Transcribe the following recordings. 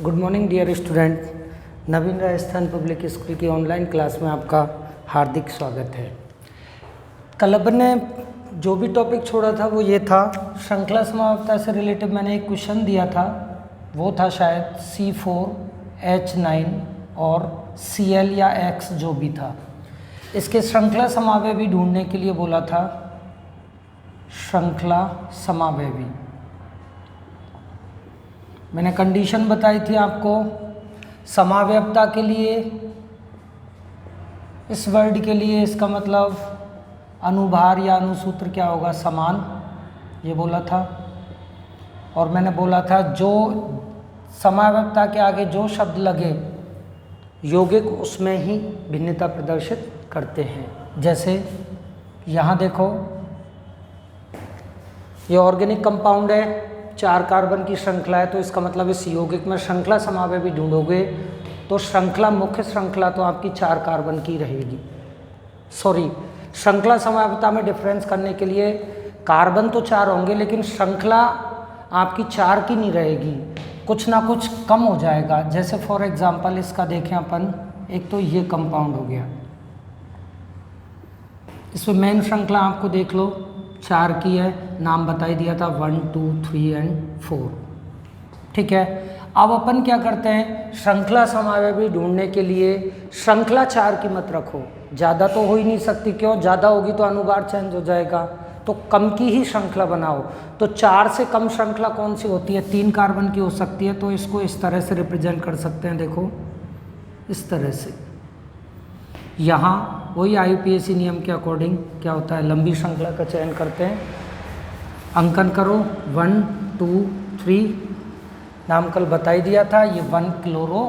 Good morning dear student. Naveen Rajasthan public school की online class में आपका हार्दिक स्वागत है। कल अपन ने जो भी टॉपिक छोड़ा था वो ये था, श्रृंखला समावता से रिलेटेड मैंने एक क्वेश्चन दिया था, वो था शायद C4H9 और Cl या X जो भी था, इसके श्रृंखला समावयवी ढूंढने के लिए बोला था। श्रृंखला समावयवी मैंने कंडीशन बताई थी आपको, समावयवता के लिए, इस वर्ड के लिए इसका मतलब अनुभार या अनुसूत्र क्या होगा, समान, ये बोला था। और मैंने बोला था जो समावयवता के आगे जो शब्द लगे यौगिक उसमें ही भिन्नता प्रदर्शित करते हैं। जैसे यहाँ देखो, ये ऑर्गेनिक कंपाउंड है, 4 कार्बन की श्रृंखला है, तो इसका मतलब इस यौगिक में श्रृंखला समावयवी ढूंढोगे तो श्रृंखला, मुख्य श्रृंखला तो आपकी 4 कार्बन की रहेगी। सॉरी, श्रृंखला समावयवता में डिफरेंस करने के लिए कार्बन तो 4 होंगे लेकिन श्रृंखला आपकी 4 की नहीं रहेगी, कुछ ना कुछ कम हो जाएगा। जैसे फॉर एग्जांपल इसका देखें अपन, एक तो ये कंपाउंड हो गया, इसमें मेन श्रृंखला आपको देख लो 4 की है, नाम बता ही दिया था 1, 2, 3 एंड 4। ठीक है, अब अपन क्या करते हैं, श्रृंखला समावयवी ढूंढने के लिए श्रृंखला 4 की मत रखो, ज़्यादा तो हो ही नहीं सकती, क्यों, ज़्यादा होगी तो अनुभार चेंज हो जाएगा, तो कम की ही श्रृंखला बनाओ। तो 4 से कम श्रृंखला कौन सी होती है, 3 कार्बन की हो सकती है, तो इसको इस तरह से रिप्रेजेंट कर सकते हैं, देखो इस तरह से। यहाँ वही IUPAC नियम के अकॉर्डिंग क्या होता है, लंबी श्रृंखला का चयन करते हैं, अंकन करो 1, 2, 3, नाम कल बता ही दिया था, ये 1 क्लोरो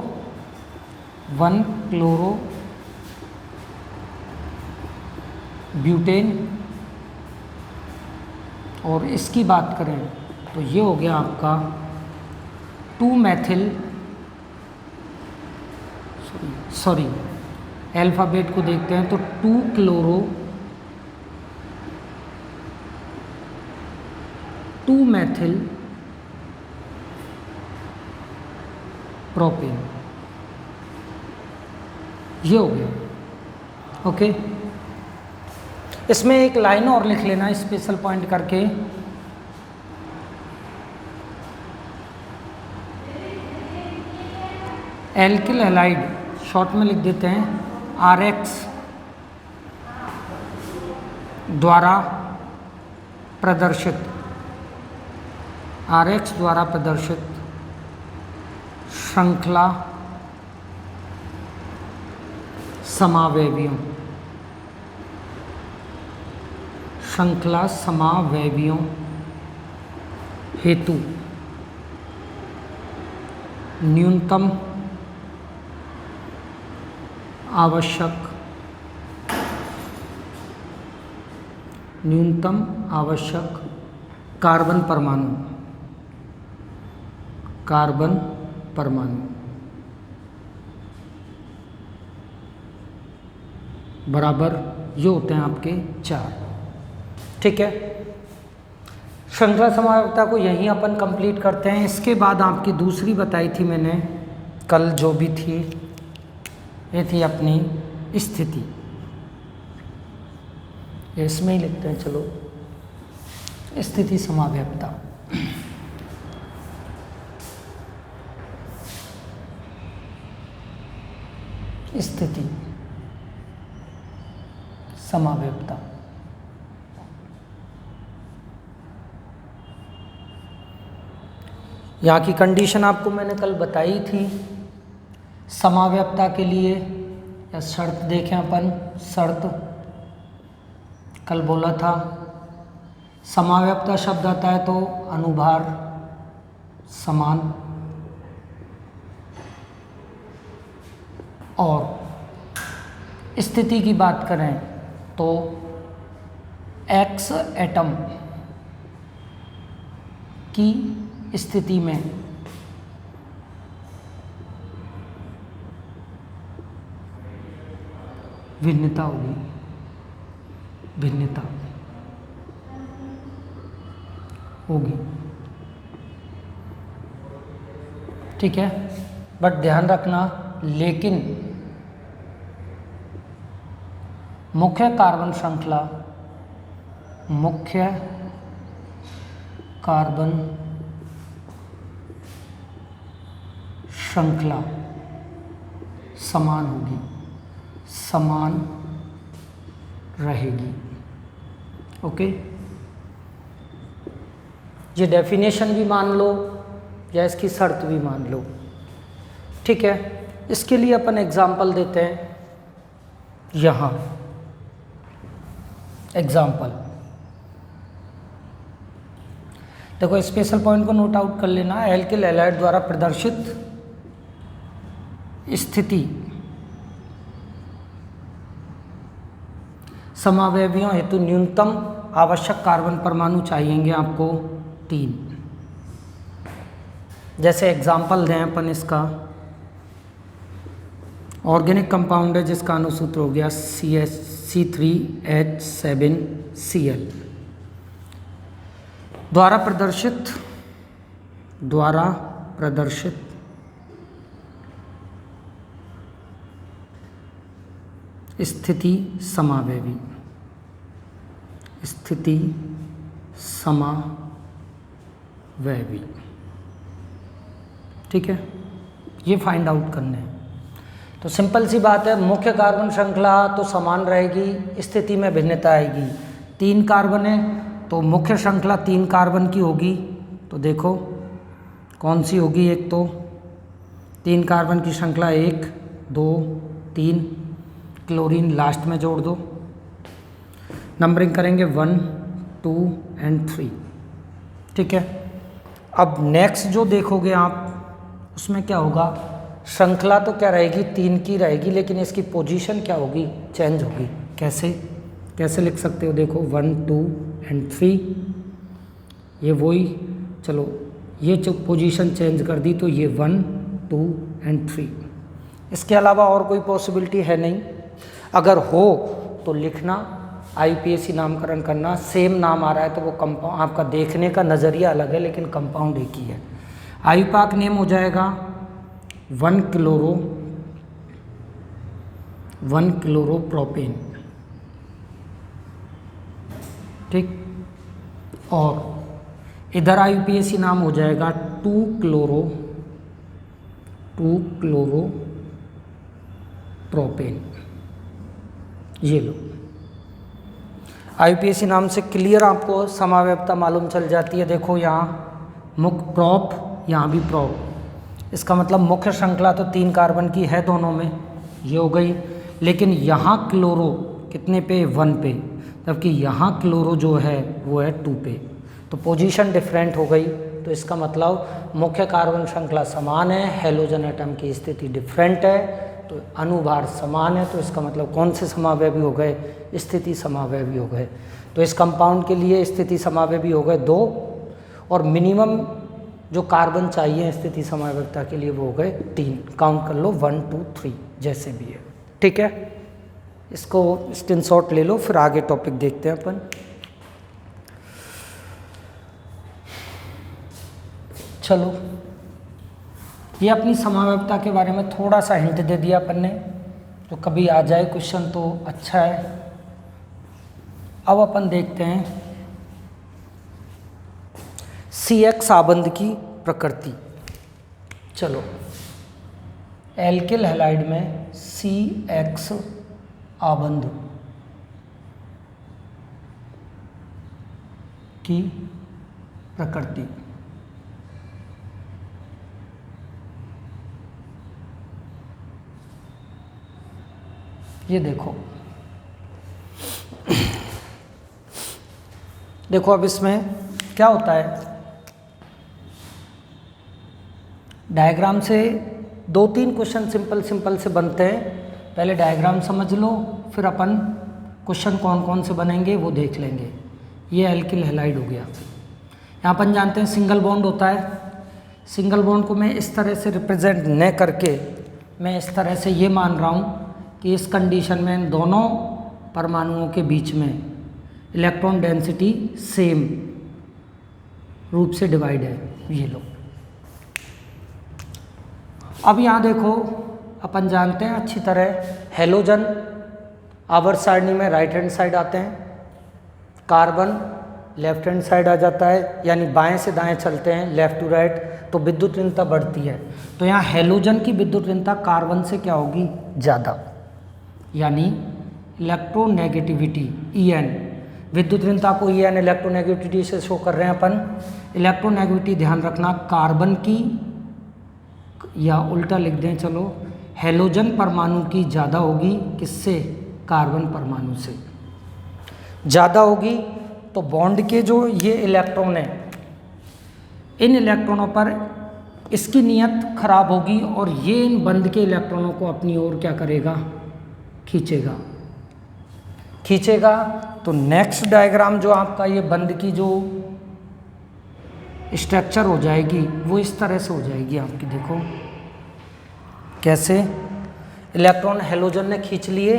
ब्यूटेन। और इसकी बात करें तो ये हो गया आपका 2 मैथिल, सॉरी अल्फ़ाबेट को देखते हैं तो 2 क्लोरो 2 मैथिल प्रोपेन, ये हो गया। ओके, इसमें एक लाइन और लिख लेना स्पेशल पॉइंट करके, एल्किल हैलाइड शॉर्ट में लिख देते हैं, RX द्वारा प्रदर्शित, RX द्वारा प्रदर्शित श्रृंखला समावयवियों, श्रृंखला समावयवियों हेतु न्यूनतम आवश्यक कार्बन परमाणु बराबर ये होते हैं आपके 4। ठीक है, श्रृंखला समावयवता को यहीं अपन कंप्लीट करते हैं। इसके बाद आपकी दूसरी बताई थी मैंने कल जो भी थी, ये थी अपनी स्थिति, इसमें ही लिखते हैं, चलो स्थिति समावयवता। स्थिति समावयवता, यहाँ की कंडीशन आपको मैंने कल बताई थी। समावयवता के लिए या शर्त देखें अपन, शर्त कल बोला था, समावयवता शब्द आता है तो अनुभार समान, और स्थिति की बात करें तो X एटम की स्थिति में भिन्नता होगी, भिन्नता होगी। ठीक है, बट ध्यान रखना लेकिन मुख्य कार्बन श्रृंखला, मुख्य कार्बन श्रृंखला समान होगी, समान रहेगी। ओके, ये डेफिनेशन भी मान लो या इसकी शर्त भी मान लो। ठीक है, इसके लिए अपन एग्जाम्पल देते हैं। यहाँ एग्जाम्पल देखो, स्पेशल पॉइंट को नोट आउट कर लेना। एल्किल हैलाइड द्वारा प्रदर्शित स्थिति समावयवियों हेतु न्यूनतम आवश्यक कार्बन परमाणु चाहिएंगे आपको 3। जैसे एग्जाम्पल दें अपन इसका, ऑर्गेनिक कंपाउंड है जिसका अणुसूत्र हो गया C3H7Cl, द्वारा प्रदर्शित स्थिति समावयवी, ठीक है, ये फाइंड आउट करने हैं। तो सिंपल सी बात है, मुख्य कार्बन श्रृंखला तो समान रहेगी, स्थिति में भिन्नता आएगी। 3 कार्बन है तो मुख्य श्रृंखला 3 कार्बन की होगी। तो देखो कौन सी होगी, एक तो 3 कार्बन की श्रृंखला 1 2 3, क्लोरीन लास्ट में जोड़ दो, नंबरिंग करेंगे 1 2 एंड 3। ठीक है, अब नेक्स्ट जो देखोगे आप उसमें क्या होगा, श्रृंखला तो क्या रहेगी 3 की रहेगी, लेकिन इसकी पोजीशन क्या होगी, चेंज होगी। कैसे लिख सकते हो, देखो 1 2 एंड 3, ये वही, चलो ये जो पोजीशन चेंज कर दी तो ये 1 2 एंड 3। इसके अलावा और कोई पॉसिबिलिटी है नहीं। अगर हो तो लिखना, IUPAC नामकरण करना, सेम नाम आ रहा है तो वो कंपाउंड, आपका देखने का नज़रिया अलग है लेकिन कंपाउंड एक ही है। IUPAC नेम हो जाएगा 1 क्लोरोप्रोपेन, ठीक, और इधर IUPAC नाम हो जाएगा 2 क्लोरोप्रोपेन। ये लो, IUPAC नाम से क्लियर आपको समावयवता मालूम चल जाती है। देखो यहाँ मुख्य प्रॉप, यहाँ भी प्रॉप, इसका मतलब मुख्य श्रृंखला तो 3 कार्बन की है दोनों में, ये हो गई, लेकिन यहाँ क्लोरो कितने पे, 1 पे, जबकि यहाँ क्लोरो जो है वो है 2 पे, तो पोजीशन डिफरेंट हो गई। तो इसका मतलब मुख्य कार्बन श्रृंखला समान है, हैलोजन एटम की स्थिति डिफरेंट है, तो अनुभार समान है, तो इसका मतलब कौन से समावयवी हो गए, स्थिति समावयवी हो गए। तो इस कंपाउंड के लिए स्थिति समावयवी हो गए 2, और मिनिमम जो कार्बन चाहिए स्थिति समावयवता के लिए वो हो गए 3। काउंट कर लो 1 2 3 जैसे भी है। ठीक है, इसको स्क्रीनशॉट ले लो, फिर आगे टॉपिक देखते हैं अपन। चलो, ये अपनी समावयवता के बारे में थोड़ा सा हिंट दे दिया अपन ने, तो कभी आ जाए क्वेश्चन तो अच्छा है। अब अपन देखते हैं CX आबंध की प्रकृति। चलो, एल्किल हैलाइड में CX आबंध की प्रकृति। ये देखो अब इसमें क्या होता है, डायग्राम से 2-3 क्वेश्चन सिंपल से बनते हैं। पहले डायग्राम समझ लो, फिर अपन क्वेश्चन कौन कौन से बनेंगे वो देख लेंगे। ये एल्किल हैलाइड हो गया। यहाँ अपन जानते हैं सिंगल बॉन्ड होता है। सिंगल बॉन्ड को मैं इस तरह से रिप्रेजेंट न करके मैं इस तरह से ये मान रहा हूँ कि इस कंडीशन में दोनों परमाणुओं के बीच में इलेक्ट्रॉन डेंसिटी सेम रूप से डिवाइड है। ये लो, अब यहाँ देखो, अपन जानते हैं अच्छी तरह हेलोजन आवर्त सारणी में राइट हैंड साइड आते हैं, कार्बन लेफ्ट हैंड साइड आ जाता है, यानी बाएं से दाएं चलते हैं, लेफ्ट टू राइट, तो विद्युत ऋणता बढ़ती है। तो यहाँ हेलोजन की विद्युत ऋणता कार्बन से क्या होगी, ज़्यादा, यानी इलेक्ट्रोनेगेटिविटी EN, विद्युत ऋणता को EN इलेक्ट्रोनेगेटिविटी से शो कर रहे हैं अपन। इलेक्ट्रोनेगेटिविटी ध्यान रखना कार्बन की, या उल्टा लिख दें चलो, हेलोजन परमाणु की ज़्यादा होगी, किससे, कार्बन परमाणु से ज़्यादा होगी। तो बॉन्ड के जो ये इलेक्ट्रॉन हैं, इन इलेक्ट्रॉनों पर इसकी नियत खराब होगी और ये इन बंध के इलेक्ट्रॉनों को अपनी ओर क्या करेगा, खींचेगा। तो नेक्स्ट डायग्राम जो आपका ये बंध की जो स्ट्रक्चर हो जाएगी वो इस तरह से हो जाएगी आपकी, देखो कैसे, इलेक्ट्रॉन हेलोजन ने खींच लिए,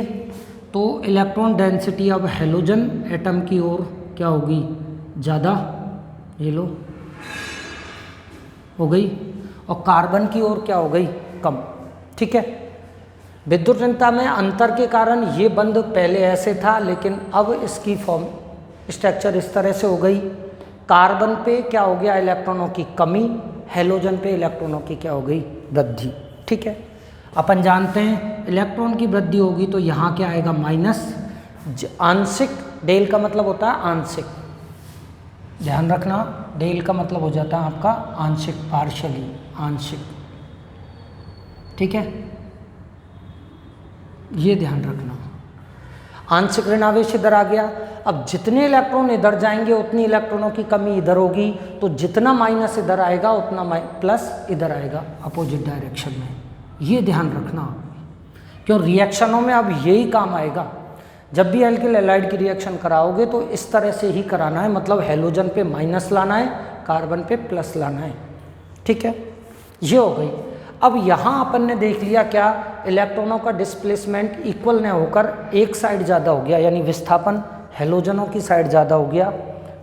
तो इलेक्ट्रॉन डेंसिटी अब हेलोजन एटम की ओर क्या होगी, ज़्यादा, ये लो हो गई, और कार्बन की ओर क्या हो गई, कम। ठीक है, विद्युत ऋणता में अंतर के कारण ये बंध पहले ऐसे था, लेकिन अब इसकी फॉर्म स्ट्रक्चर इस तरह से हो गई। कार्बन पे क्या हो गया, इलेक्ट्रॉनों की कमी, हेलोजन पे इलेक्ट्रॉनों की क्या हो गई, वृद्धि। ठीक है, अपन जानते हैं इलेक्ट्रॉन की वृद्धि होगी तो यहाँ क्या आएगा, माइनस, आंशिक, डेल का मतलब होता है आंशिक, ध्यान रखना, डेल का मतलब हो जाता है आपका आंशिक, पार्शियली, आंशिक। ठीक है, ये ध्यान रखना, आंशिक ऋणावेश इधर आ गया। अब जितने इलेक्ट्रॉन इधर जाएंगे उतनी इलेक्ट्रॉनों की कमी इधर होगी, तो जितना माइनस इधर आएगा उतना प्लस इधर आएगा, अपोजिट डायरेक्शन में। ये ध्यान रखना, क्यों रिएक्शनों में अब यही काम आएगा। जब भी एल्किल हैलाइड की रिएक्शन कराओगे तो इस तरह से ही कराना है, मतलब हेलोजन पे माइनस लाना है, कार्बन पे प्लस लाना है। ठीक है, ये हो गई। अब यहाँ अपन ने देख लिया क्या, इलेक्ट्रॉनों का डिस्प्लेसमेंट इक्वल न होकर एक साइड ज़्यादा हो गया, यानी विस्थापन हेलोजनों की साइड ज़्यादा हो गया,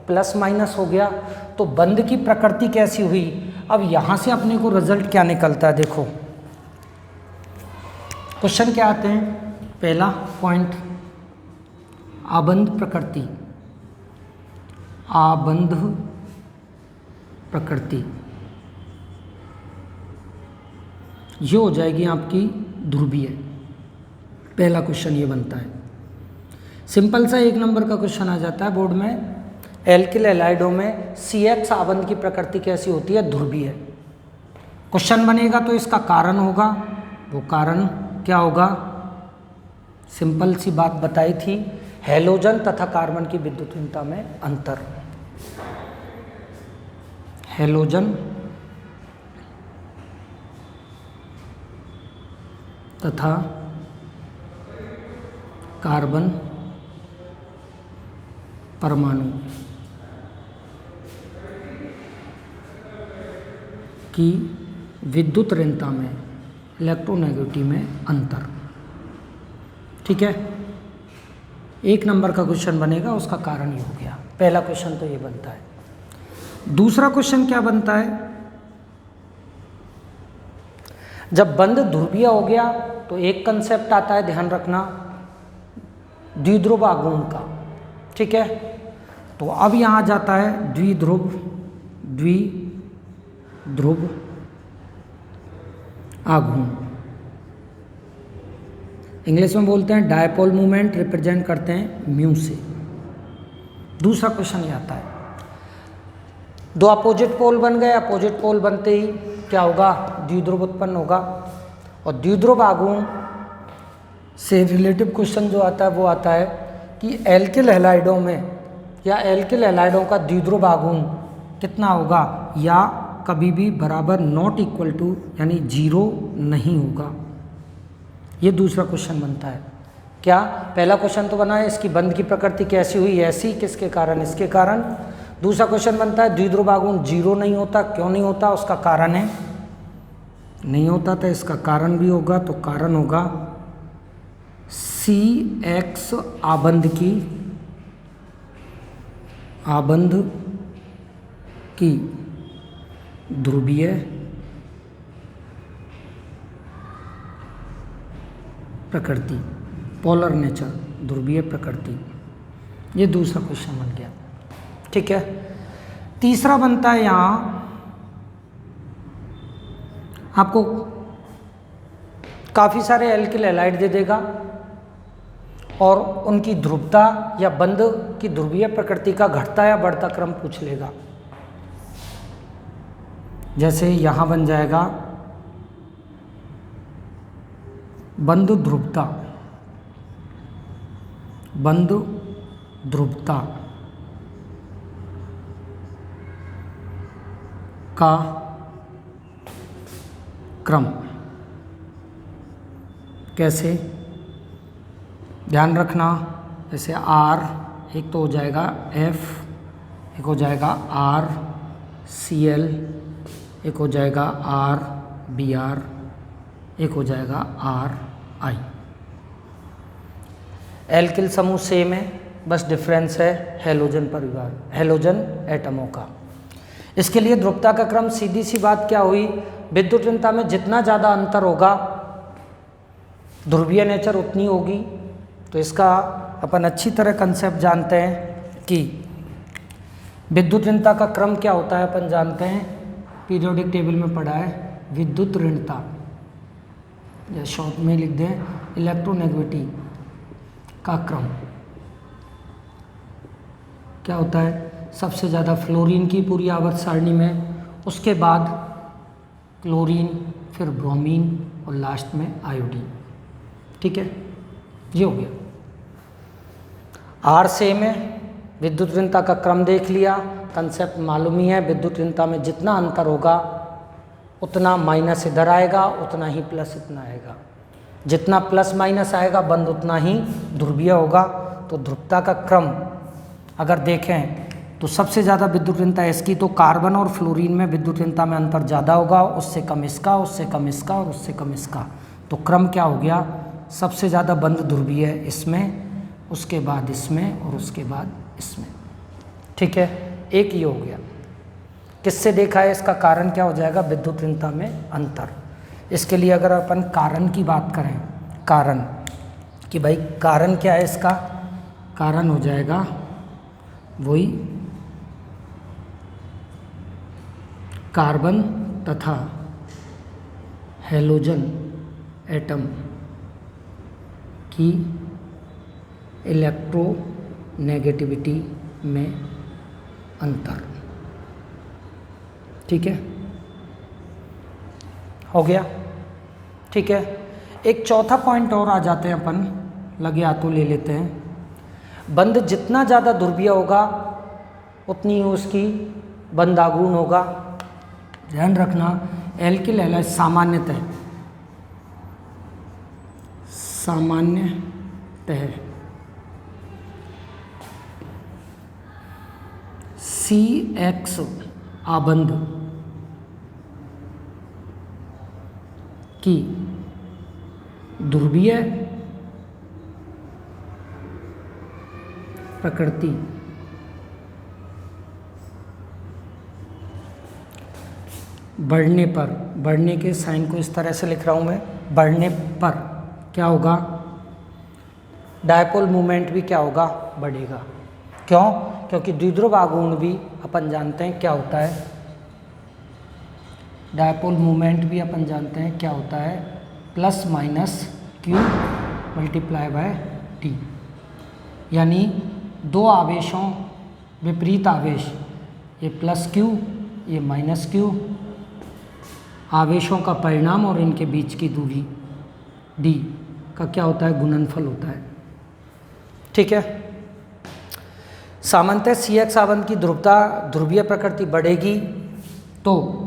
प्लस माइनस हो गया। तो बंध की प्रकृति कैसी हुई, अब यहाँ से अपने को रिजल्ट क्या निकलता है, देखो क्वेश्चन क्या आते हैं। पहला पॉइंट, आबंध प्रकृति, आबंध प्रकृति ये हो जाएगी आपकी ध्रुवीय। पहला क्वेश्चन ये बनता है, सिंपल सा 1 नंबर का क्वेश्चन आ जाता है बोर्ड में। एल्किल हैलाइडों में CX आबंध की प्रकृति कैसी होती है, ध्रुवीय। क्वेश्चन बनेगा तो इसका कारण होगा, वो कारण क्या होगा, सिंपल सी बात बताई थी, हेलोजन तथा कार्बन की विद्युत ऋणता में अंतर। हेलोजन तथा कार्बन परमाणु की विद्युत ऋणता में, इलेक्ट्रोनेगेटिविटी में अंतर। ठीक है, 1 नंबर का क्वेश्चन बनेगा, उसका कारण ये हो गया। पहला क्वेश्चन तो ये बनता है। दूसरा क्वेश्चन क्या बनता है, जब बंध ध्रुवीय हो गया तो एक कंसेप्ट आता है, ध्यान रखना, द्विध्रुव आघूर्ण का। ठीक है, तो अब यहाँ जाता है द्विध्रुव आघूर्ण, इंग्लिश में बोलते हैं डायपोल मूवमेंट, रिप्रेजेंट करते हैं म्यू से। दूसरा क्वेश्चन ये आता है, 2 अपोजिट पोल बन गए, अपोजिट पोल बनते ही क्या होगा, द्विध्रुव उत्पन्न होगा। और द्विध्रुव आघूर्ण से रिलेटिव क्वेश्चन जो आता है वो आता है कि एल्किल हैलाइडों में या एल्किल हैलाइडों का द्विध्रुव आघूर्ण कितना होगा, या कभी भी बराबर नॉट इक्वल टू, यानी 0 नहीं होगा। ये दूसरा क्वेश्चन बनता है। क्या, पहला क्वेश्चन तो बना है इसकी बंध की प्रकृति कैसी हुई, ऐसी, किसके कारण, इसके कारण। दूसरा क्वेश्चन बनता है द्विध्रुव आघूर्ण 0 नहीं होता, क्यों नहीं होता, उसका कारण है, नहीं होता तो इसका कारण भी होगा, तो कारण होगा CX आबंध की ध्रुवीय प्रकृति, पोलर नेचर, ध्रुवीय प्रकृति। ये दूसरा क्वेश्चन बन गया। ठीक है, तीसरा बनता है यहाँ आपको काफ़ी सारे एल्किल हैलाइड दे देगा और उनकी ध्रुवता या बंध की ध्रुवीय प्रकृति का घटता या बढ़ता क्रम पूछ लेगा। जैसे यहाँ बन जाएगा बंध ध्रुवता, बंध ध्रुवता का क्रम। कैसे, ध्यान रखना, जैसे R एक तो हो जाएगा F, एक हो जाएगा R Cl, एक हो जाएगा R Br, एक हो जाएगा R I। एल्किल समूह सेम है, बस डिफरेंस है हेलोजन परिवार, हेलोजन एटमों का। इसके लिए ध्रुवता का क्रम, सीधी सी बात क्या हुई, विद्युतीनता में जितना ज़्यादा अंतर होगा ध्रुवीय नेचर उतनी होगी। तो इसका अपन अच्छी तरह कंसेप्ट जानते हैं कि विद्युतीनता का क्रम क्या होता है, अपन जानते हैं, पीरियोडिक टेबल में पढ़ा है, विद्युत ऋणता, या शॉर्ट में लिख दें इलेक्ट्रोनेगेटिविटी का क्रम क्या होता है, सबसे ज़्यादा फ्लोरीन की पूरी आवर्त सारणी में, उसके बाद क्लोरीन, फिर ब्रोमीन और लास्ट में आयोडीन। ठीक है, ये हो गया। आर सेम है, विद्युत ऋणता का क्रम देख लिया, कंसेप्ट मालूम ही है, विद्युत ऋणता में जितना अंतर होगा उतना माइनस इधर आएगा, उतना ही प्लस इतना आएगा, जितना प्लस माइनस आएगा बंध उतना ही ध्रुवीय होगा। तो ध्रुवता का क्रम अगर देखें तो सबसे ज़्यादा विद्युत ऋणता इसकी, तो कार्बन और फ्लोरीन में विद्युत ऋणता में अंतर ज़्यादा होगा, उससे कम इसका, उससे कम इसका और उससे कम इसका। तो क्रम क्या हो गया, सबसे ज़्यादा बंध ध्रुवीय है इसमें, उसके बाद इसमें और उसके बाद इसमें। ठीक है, एक ये हो गया। किससे देखा है, इसका कारण क्या हो जाएगा, विद्युत ऋणता में अंतर। इसके लिए अगर अपन कारण की बात करें, कारण कि भाई कारण क्या है इसका, कारण हो जाएगा वही कार्बन तथा हेलोजन एटम की इलेक्ट्रोनेगेटिविटी में अंतर। ठीक है, हो गया। ठीक है, एक चौथा पॉइंट और आ जाते हैं अपन, लगे हाथों ले लेते हैं। बंध जितना ज़्यादा ध्रुवीय होगा उतनी ही उसकी बंध आघूर्ण होगा। ध्यान रखना, एल्किल हैलाइड सामान्यतः CX आबंध की ध्रुवीय प्रकृति बढ़ने पर, बढ़ने के साइन को इस तरह से लिख रहा हूँ मैं, बढ़ने पर क्या होगा, डायपोल मूवमेंट भी क्या होगा, बढ़ेगा। क्यों, क्योंकि द्विध्रुव आघूर्ण भी अपन जानते हैं क्या होता है, डायपोल मूवमेंट भी अपन जानते हैं क्या होता है, plus minus Q multiply by T। यानी दो आवेशों, विपरीत आवेश, ये प्लस Q, ये माइनस Q, आवेशों का परिणाम और इनके बीच की दूरी D का क्या होता है, गुणनफल होता है। ठीक है, सामान्यतः CX आबंध की ध्रुवीय प्रकृति बढ़ेगी तो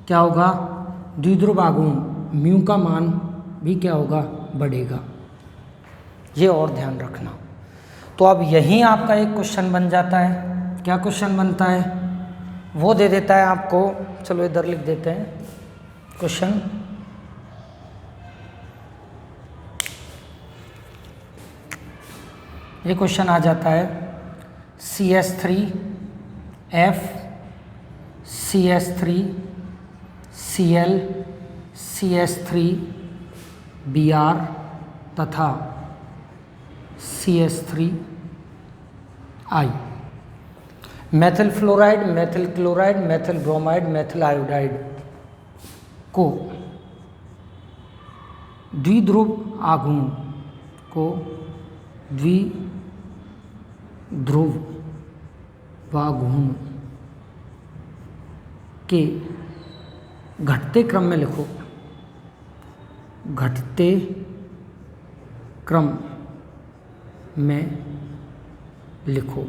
क्या होगा, द्विध्रुव आघूर्ण म्यू का मान भी क्या होगा, बढ़ेगा। ये और ध्यान रखना। तो अब यहीं आपका एक क्वेश्चन बन जाता है। क्या क्वेश्चन बनता है, वो दे देता है आपको, चलो इधर लिख देते हैं क्वेश्चन। ये क्वेश्चन आ जाता है CS3F CS3 Cl CS3 Br तथा CH3I। Methyl fluoride, methyl chloride, methyl bromide, methyl iodide को द्विध्रुव आघूर्ण को द्विध्रुव आघूर्ण के घटते क्रम में लिखो, घटते क्रम में लिखो।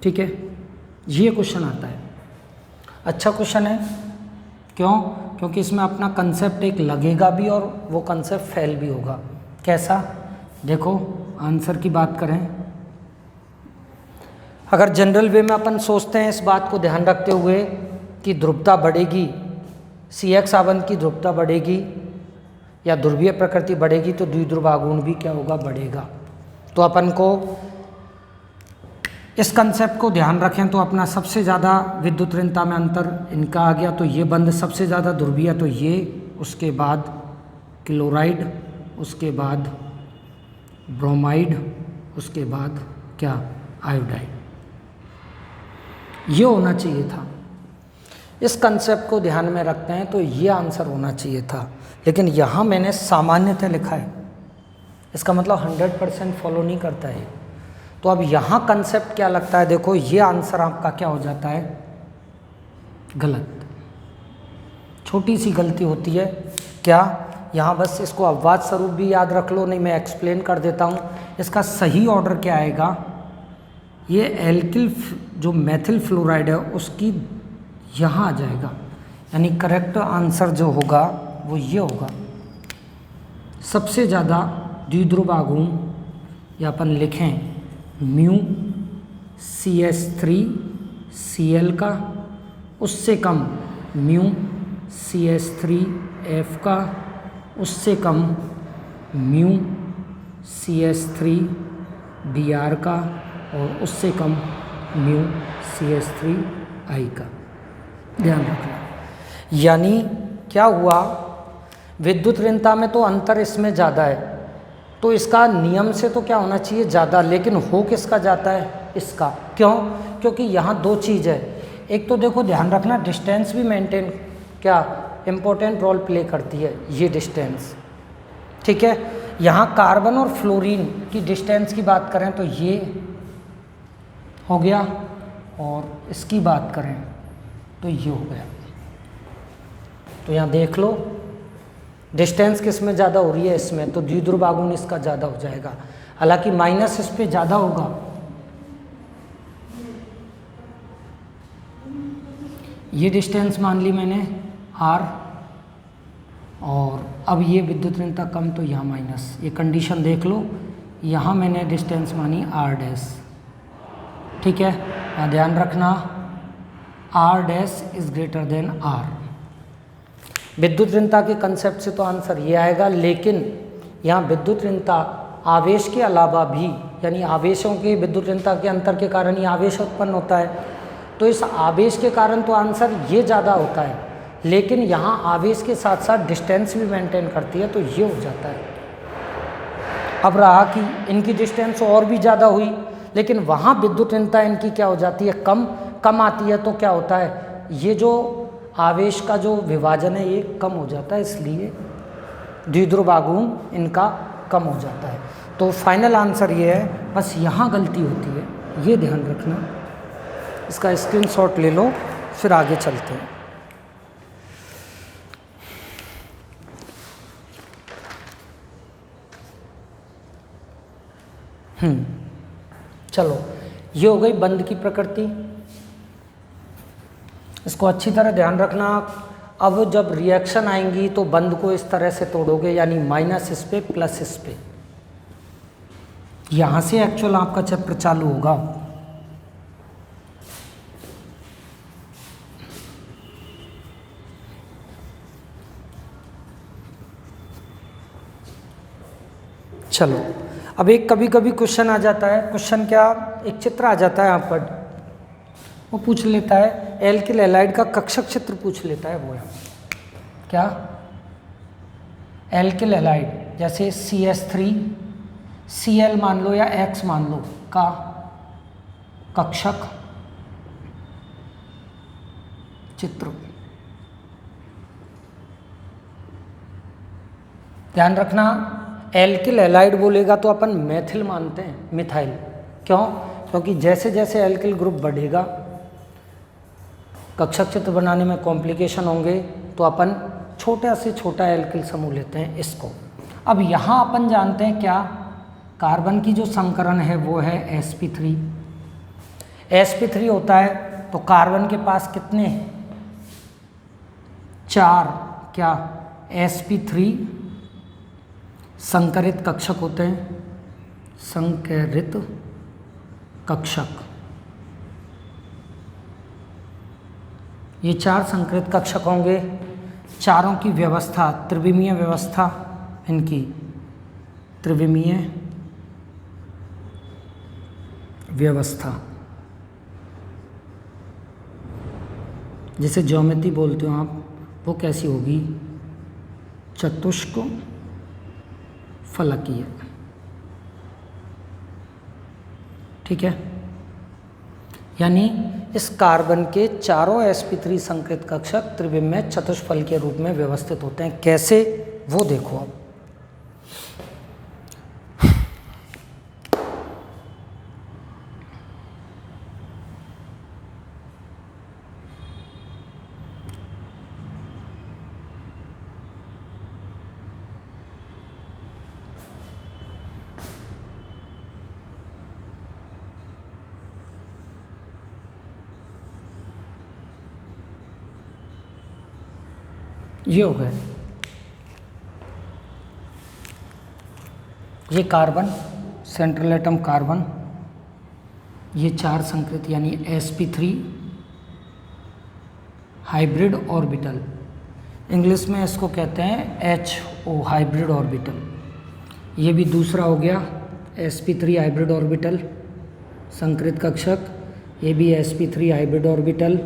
ठीक है, ये क्वेश्चन आता है, अच्छा क्वेश्चन है। क्यों? क्योंकि इसमें अपना कंसेप्ट एक लगेगा भी और वो कंसेप्ट फेल भी होगा। कैसा? देखो आंसर की बात करें, अगर जनरल वे में अपन सोचते हैं इस बात को ध्यान रखते हुए कि ध्रुवता बढ़ेगी, CX आबंध की ध्रुवता बढ़ेगी या ध्रुवीय प्रकृति बढ़ेगी तो द्विध्रुव आघूर्ण भी क्या होगा? बढ़ेगा। तो अपन को इस कंसेप्ट को ध्यान रखें तो अपना सबसे ज़्यादा विद्युत ऋणता में अंतर इनका आ गया, तो ये बंध सबसे ज़्यादा ध्रुवीय तो ये, उसके बाद क्लोराइड, उसके बाद ब्रोमाइड, उसके बाद क्या? आयोडाइड। ये होना चाहिए था। इस कंसेप्ट को ध्यान में रखते हैं तो ये आंसर होना चाहिए था, लेकिन यहाँ मैंने सामान्यतः लिखा है, इसका मतलब 100% फॉलो नहीं करता है। तो अब यहाँ कंसेप्ट क्या लगता है, देखो ये आंसर आपका क्या हो जाता है? गलत। छोटी सी गलती होती है क्या? यहाँ बस इसको अपवाद स्वरूप भी याद रख लो, नहीं मैं एक्सप्लेन कर देता हूँ। इसका सही ऑर्डर क्या आएगा? ये एल्किल जो मेथिल फ्लोराइड है उसकी यहाँ आ जाएगा, यानी करेक्ट आंसर जो होगा वो ये होगा। सबसे ज़्यादा द्विध्रुव आघूर्ण या अपन लिखें म्यू CH3Cl का, उससे कम म्यू CH3F का, उससे कम म्यू CH3Br का और उससे कम म्यू CH3I का। ध्यान रखना। यानी क्या हुआ? विद्युत ऋणता में तो अंतर इसमें ज़्यादा है, तो इसका नियम से तो क्या होना चाहिए? ज़्यादा, लेकिन हो किसका जाता है? इसका। क्यों? क्योंकि यहाँ दो चीज़ है। एक तो देखो ध्यान रखना, डिस्टेंस भी मेंटेन क्या इम्पोर्टेंट रोल प्ले करती है, ये डिस्टेंस। ठीक है, यहाँ कार्बन और फ्लोरीन की डिस्टेंस की बात करें तो ये हो गया, और इसकी बात करें तो ये हो गया। तो यहाँ देख लो डिस्टेंस किस में ज़्यादा हो रही है? इसमें, तो द्विध्रुव आघूर्ण इसका ज़्यादा हो जाएगा। हालांकि माइनस इस पे ज़्यादा होगा। ये डिस्टेंस मान ली मैंने R, और अब ये विद्युत ऋणता कम तो यहाँ माइनस। ये कंडीशन देख लो, यहाँ मैंने डिस्टेंस मानी R डैश। ठीक है, यहाँ ध्यान रखना R dash is greater than R। विद्युत ऋणता के कंसेप्ट से तो आंसर ये आएगा, लेकिन यहाँ विद्युत ऋणता आवेश के अलावा भी, यानी आवेशों की विद्युत ऋणता के अंतर के कारण ही आवेश उत्पन्न होता है, तो इस आवेश के कारण तो आंसर ये ज़्यादा होता है, लेकिन यहाँ आवेश के साथ साथ डिस्टेंस भी मेंटेन करती है, तो ये हो जाता है। अब रहा कि इनकी डिस्टेंस और भी ज़्यादा हुई, लेकिन वहाँ विद्युत ऋणता इनकी क्या हो जाती है? कम आती है, तो क्या होता है? ये जो आवेश का जो विभाजन है ये कम हो जाता है, इसलिए द्विध्रुव आघूर्ण इनका कम हो जाता है। तो फाइनल आंसर ये है, बस यहाँ गलती होती है, ये ध्यान रखना। इसका स्क्रीनशॉट ले लो, फिर आगे चलते हैं। चलो, ये हो गई बंध की प्रकृति। इसको अच्छी तरह ध्यान रखना। अब जब रिएक्शन आएंगी तो बंध को इस तरह से तोड़ोगे, यानी माइनस इस पे प्लस इस पे। यहाँ से एक्चुअल आपका चैप्टर चालू होगा। चलो, अब एक कभी कभी क्वेश्चन आ जाता है। क्वेश्चन क्या? एक चित्र आ जाता है यहाँ पर, वो पूछ लेता है एल्किल हैलाइड का कक्षक चित्र पूछ लेता है। वो क्या? एल्किल हैलाइड जैसे CH3 Cl मान लो या X मान लो का कक्षक चित्र। ध्यान रखना, एल्किल हैलाइड बोलेगा तो अपन मेथिल मानते हैं, मिथाइल। क्यों? क्योंकि जैसे जैसे एल्किल ग्रुप बढ़ेगा कक्षक चित्र बनाने में कॉम्प्लिकेशन होंगे, तो अपन छोटा से छोटा एल्किल समूह लेते हैं इसको। अब यहाँ अपन जानते हैं क्या, कार्बन की जो संकरण है वो है sp3। sp3 होता है तो कार्बन के पास कितने 4 क्या sp3 संकरित कक्षक होते हैं, संकरित कक्षक। ये 4 संकरित कक्षक होंगे। चारों की व्यवस्था त्रिविमीय व्यवस्था, इनकी त्रिविमीय व्यवस्था, जिसे ज्योमेट्री बोलते हो आप, वो कैसी होगी, चतुष्क फलकीय। ठीक है, यानी इस कार्बन के चारों sp3 संकरित कक्षक त्रिविमीय चतुष्फल के रूप में व्यवस्थित होते हैं। कैसे, वो देखो अब। ये हो गए, ये कार्बन, सेंट्रल एटम कार्बन, ये 4 संकरित यानी sp3 हाइब्रिड ऑर्बिटल, इंग्लिश में इसको कहते हैं HO हाइब्रिड ऑर्बिटल। ये भी दूसरा हो गया sp3 हाइब्रिड ऑर्बिटल संकरित कक्षक, ये भी sp3 हाइब्रिड ऑर्बिटल,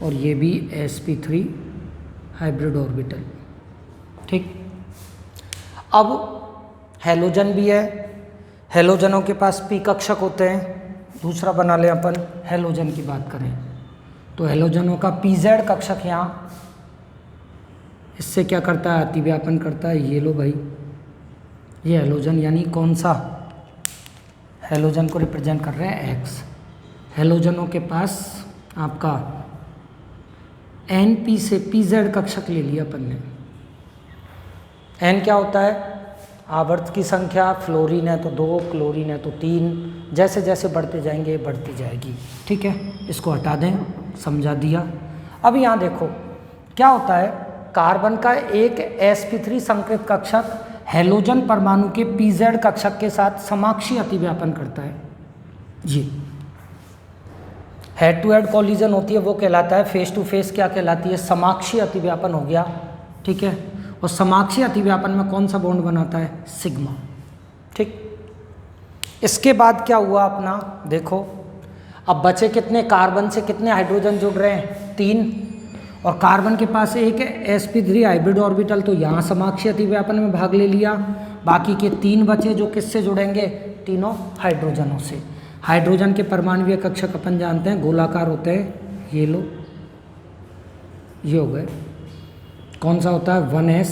और ये भी sp3 हाइब्रिड ऑर्बिटल। ठीक, अब हैलोजन भी है, हैलोजनों के पास p कक्षक होते हैं। दूसरा बना लें अपन, हैलोजन की बात करें तो हैलोजनों का pz कक्षक यहाँ, इससे क्या करता है, अतिव्यापन करता है। ये लो भाई, ये हैलोजन यानी कौन सा, हैलोजन को रिप्रेजेंट कर रहे हैं X। हैलोजनों के पास आपका Np से pz कक्षक ले लिया अपन ने। N क्या होता है, आवर्त की संख्या, फ्लोरीन है तो 2, क्लोरीन है तो 3, जैसे जैसे बढ़ते जाएंगे बढ़ती जाएगी। ठीक है, इसको हटा दें, समझा दिया। अब यहाँ देखो क्या होता है, कार्बन का एक sp3 संकरित कक्षक हैलोजन परमाणु के pz कक्षक के साथ समाक्षीय अतिव्यापन करता है। जी, हेड टू हेड कॉलिजन होती है वो कहलाता है, फेस टू फेस क्या कहलाती है, समाक्षीय अतिव्यापन हो गया। ठीक है, और समाक्षीय अतिव्यापन में कौन सा बॉन्ड बनाता है, सिग्मा। ठीक, इसके बाद क्या हुआ अपना, देखो अब बचे कितने, कार्बन से कितने हाइड्रोजन जुड़ रहे हैं, 3, और कार्बन के पास एक sp3 हाइब्रिड ऑर्बिटल, तो यहाँ समाक्षीय अतिव्यापन में भाग ले लिया। बाकी के 3 बचे जो किससे जुड़ेंगे, तीनों हाइड्रोजनों से। हाइड्रोजन के परमाणुीय कक्षक अपन जानते हैं गोलाकार होते हैं, ये लो, ये हो गए। कौन सा होता है, 1s,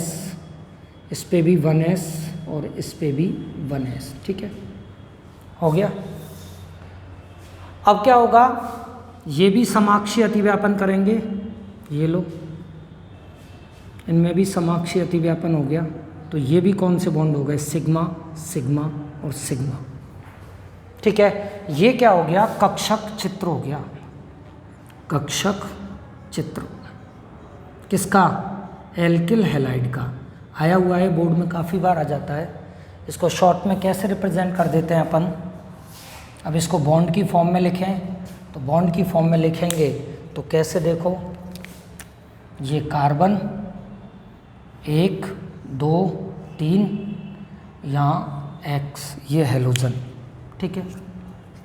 इस पे भी 1s और इस पे भी 1s। ठीक है, हो गया। अब क्या होगा, ये भी समाक्षीय अतिव्यापन करेंगे, ये लो, इनमें भी समाक्षीय अतिव्यापन हो गया। तो ये भी कौन से बॉन्ड हो गए, सिग्मा, सिग्मा और सिग्मा। ठीक है, ये क्या हो गया, कक्षक चित्र हो गया। कक्षक चित्र किसका, एल्किल हैलाइड का। आया हुआ है, बोर्ड में काफ़ी बार आ जाता है। इसको शॉर्ट में कैसे रिप्रेजेंट कर देते हैं अपन, अब इसको बॉन्ड की फॉर्म में लिखें तो बॉन्ड की फॉर्म में लिखेंगे तो कैसे, देखो ये कार्बन 1 2 3, यहाँ X, ये हैलोजन। ठीक है,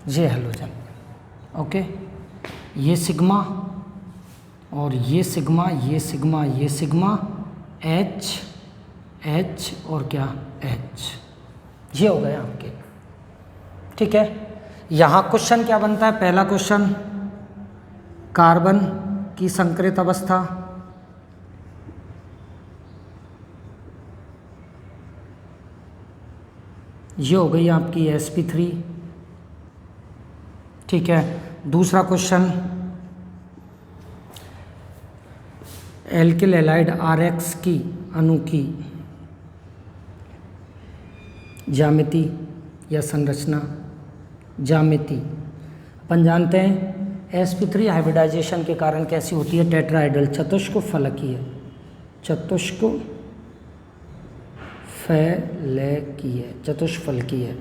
ये हैलोजन, ओके, ये सिग्मा और ये सिग्मा, ये सिग्मा, ये सिग्मा, H H और क्या H, ये हो गए आपके। ठीक है, यहाँ क्वेश्चन क्या बनता है, पहला क्वेश्चन कार्बन की संकरित अवस्था, ये हो गई आपकी sp3। ठीक है, दूसरा क्वेश्चन एल्किल हैलाइड RX की अणु की ज्यामिति या संरचना, ज्यामिति अपन जानते हैं sp3 हाइब्रिडाइजेशन के कारण कैसी होती है, टेट्राहेड्रल, चतुष्क फलकीय, चतुष्क फलकीय, चतुष्फलकीय।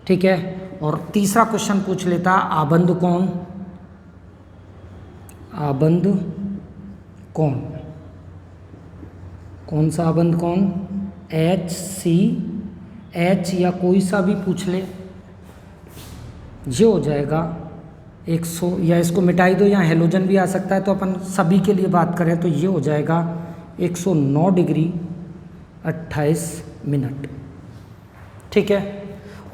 ठीक है, और तीसरा क्वेश्चन पूछ लेता आबंध कोण, आबंध कोण, कौन सा आबंध कोण, HCH या कोई सा भी पूछ ले, ये हो जाएगा 100, या इसको मिटाई दो, यहाँ हेलोजन भी आ सकता है, तो अपन सभी के लिए बात करें तो ये हो जाएगा 109 डिग्री 28 मिनट। ठीक है,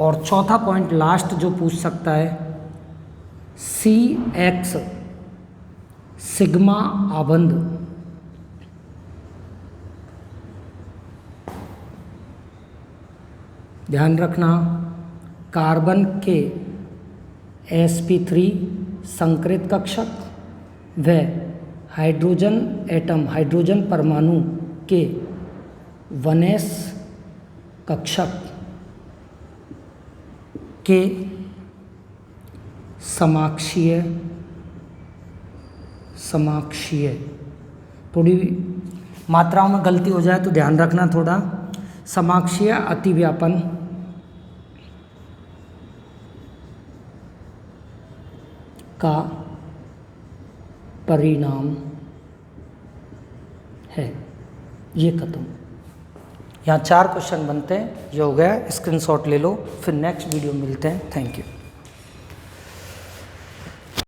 और चौथा पॉइंट लास्ट जो पूछ सकता है, CX सिग्मा आबंध, ध्यान रखना कार्बन के sp3 संकरित कक्षक व हाइड्रोजन एटम, हाइड्रोजन परमाणु के 1s कक्षक के समाक्षीय, थोड़ी मात्राओं में गलती हो जाए तो ध्यान रखना थोड़ा, समाक्षीय अतिव्यापन का परिणाम है। ये खत्म। यहाँ 4 क्वेश्चन बनते हैं, ये हो गया, स्क्रीनशॉट ले लो, फिर नेक्स्ट वीडियो मिलते हैं। Thank you.